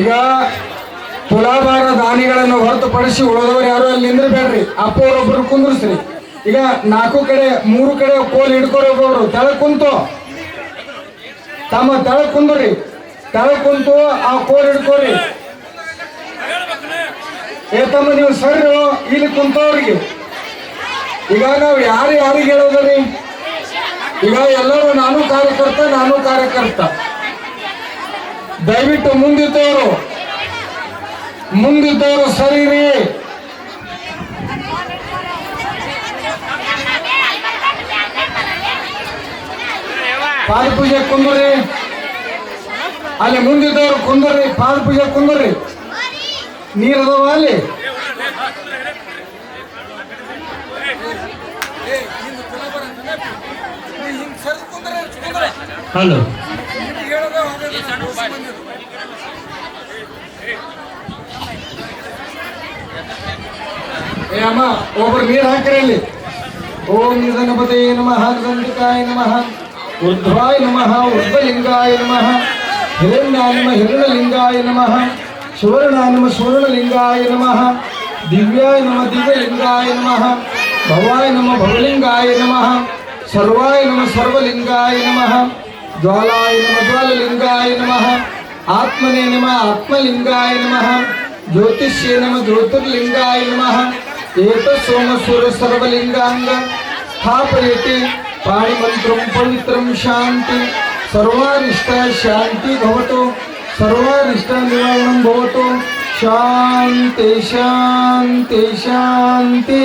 ಈಗ ತುಲಾಭಾರ ದಾನಿಗಳನ್ನು ಹೊರತುಪಡಿಸಿ ಉಳಿದವರು ಯಾರು ಅಲ್ಲಿ ನಿಂದ್ರಬೇಡ್ರಿ. ಅಪ್ಪ ಅವರೊಬ್ಬರು ಕುಂದ್ರಿಸ್ರಿ. ಈಗ 4 ಕಡೆ 3 ಕಡೆ ಕೋಲ್ ಹಿಡ್ಕೊರೋರು ತೆಳಗ್ ಕುಂತು ತಮ್ಮ ತೆಳಗ್ ಕುಂದ್ರಿ. ತೆಳಗ್ ಕುಂತು ಆ ಕೋಲ್ ಹಿಡ್ಕೋರಿ. ತಮ್ಮ ನೀವು ಸರಿ ಇಲ್ಲಿ ಕುಂತವ್ರಿಗೆ ಈಗ ನಾವು ಯಾರಿಗೆ ಹೇಳೋದ್ರಿ? ಈಗ ಎಲ್ಲರೂ ನಾನು ಕಾರ್ಯಕರ್ತ. ದಯವಿಟ್ಟು ಮುಂದಿದ್ದವರು ಸರಿ ರೀ. ಪಾದ ಪೂಜೆ ಕುಂದ್ರಿ. ಅಲ್ಲಿ ಮುಂದಿದ್ದವರು ಕುಂದ್ರಿ. ಪಾದ ಪೂಜೆ ಕುಂದ್ರಿ. ನೀರದವ ಅಲ್ಲಿ ಹಲೋ ಅಮ್ಮ ಒಬ್ಬರು ನೀರು ಹಾಕಿರಿ ಅಲ್ಲಿ. ಓಂ ಗಣಪತಿ ನಮಃ, ಗಂಧಿಕಾಯ ನಮಃ, ಊರ್ಧ್ವಾಯ ನಮಃ, ಊರ್ಧ್ವಲಿಂಗಾಯ ನಮಃ, ಹಿರಣ್ಯಾಯ ನಮಃ, ಹಿರಣ್ಯಲಿಂಗಾಯ ನಮಃ, ಸುವರ್ಣಾಯ ನಮಃ, ಸುವರ್ಣಲಿಂಗಾಯ ನಮಃ, ದಿವ್ಯಾಯ ನಮಃ, ದಿವ್ಯಲಿಂಗಾಯ ನಮಃ, ಭವಾಯ ನಮಃ, ಭವಲಿಂಗಾಯ ನಮಃ, ಸರ್ವಾಯ ನಮಃ, ಸರ್ವಲಿಂಗಾಯ ನಮಃ, ಜ್ವಾಲಾಯ ನಮಃ, ಜ್ವಾಲಲಿಂಗಾಯ ನಮಃ, ಆತ್ಮನೇ ನಮಃ, ಆತ್ಮಲಿಂಗಾಯ ನಮಃ, ಜ್ಯೋತಿಷ್ಯೇ ನಮಃ, ಜ್ಯೋತಿರ್ಲಿಂಗಾಯ ನಮಃ, ಏತ ಸೋಮ ಸೂರ್ಯ ಸರ್ವಲಿಂಗಾಂಗ ಸ್ಥಾಪಯತಿ ಪಾಣಿಮಂತ್ರಂ ಪವಿತ್ರಂ ಶಾಂತಿ ಸರ್ವಾರಿಷ್ಟ ಶಾಂತಿ ಭವತು ಸರ್ವಾರಿಷ್ಟ ನಿವಾರಣಂ ಭವತು ಶಾಂತಿ ಶಾಂತಿ ಶಾಂತಿ.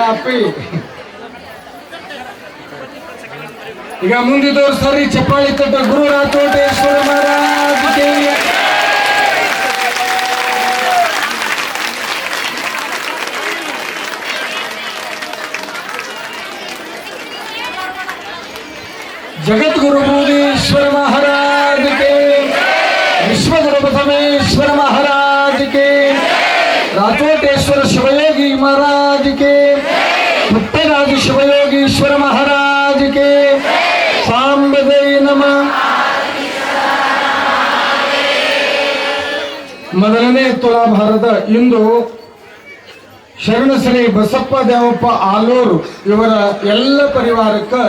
ಅಪ್ಪಿ ಈಗ ಮುಂದಿದ್ದವ್ರು ಸರಿ ಚಪ್ಪಾಳಿ ತಟ್ಟ. ಗುರು ರಾತೋಟೇಶ್ವರ ಮಹಾರಾಜ್ जगद्गुरु बूदेश्वर महाराज के, विश्वगुरु प्रथमेश्वर महाराज के, रातोटेश्वर शिवयोगी महाराज के, पुट्टराज शिवयोगीश्वर महाराज के, सांबदे नमः. ಮೊದಲನೇ ತುಲಾಭಾರದ ಇಂದು ಶರಣಶ್ರೀ ಬಸಪ್ಪ ದೇವಪ್ಪ ಆಲೂರು ಇವರ ಎಲ್ಲ ಪರಿವಾರಕ್ಕೆ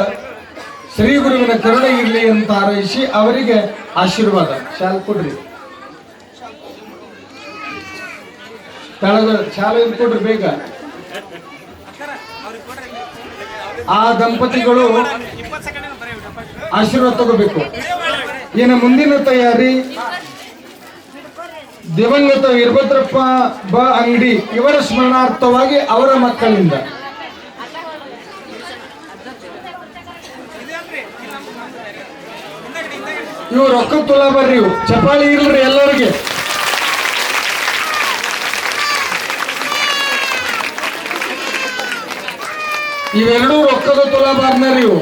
ಶ್ರೀ ಗುರುವಿನ ಕರುಣೆ ಇರಲಿ ಅಂತ ಹಾರೈಸಿ ಅವರಿಗೆ ಆಶೀರ್ವಾದ ಶಾಲೆ ಕೊಡ್ರಿ. ಶಾಲೆ ಕೊಡ್ರಿ ಬೇಗ. ಆ ದಂಪತಿಗಳು ಆಶೀರ್ವಾದ ತಗೋಬೇಕು. ಇನ್ನು ಮುಂದಿನ ತಯಾರಿ ದಿವಂಗತ ವೀರಭದ್ರಪ್ಪ ಬ ಅಂಗಡಿ ಇವರ ಸ್ಮರಣಾರ್ಥವಾಗಿ ಅವರ ಮಕ್ಕಳಿಂದ ಇವು ರೊಕ್ಕ ತುಲಾ ಬರ್ರಿ. ಇವು ಚಪಾಳಿ ಇಲ್ರಿ ಎಲ್ಲರಿಗೆ. ಇವೆರಡೂ ರೊಕ್ಕದ ತುಲಾ ಬಾರ್ನರಿ ಇವು.